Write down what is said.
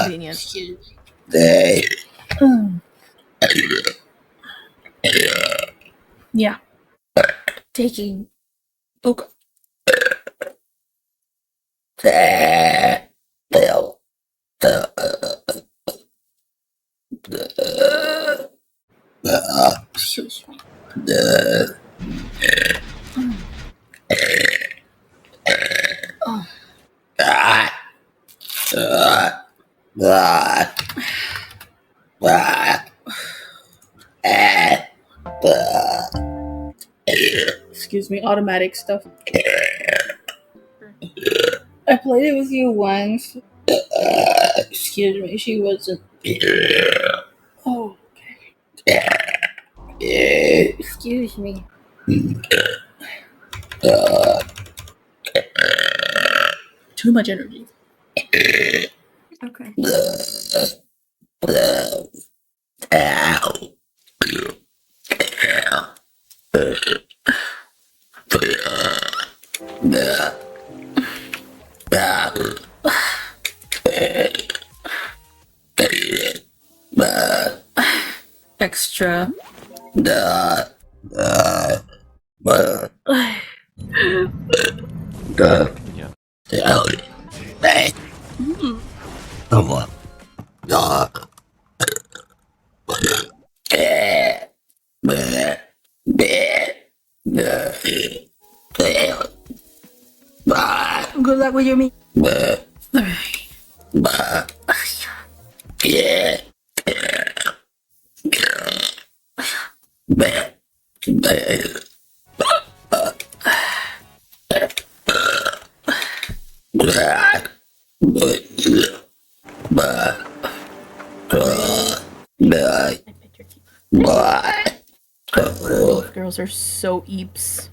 Convenient. Yeah. Taking. Okay. Excuse me. Excuse me, automatic stuff. I played it with you once. Excuse me, she wasn't. Oh, okay. Excuse me. Too much energy. Okay. Extra. Good luck with your meat. Both girls are so eeps.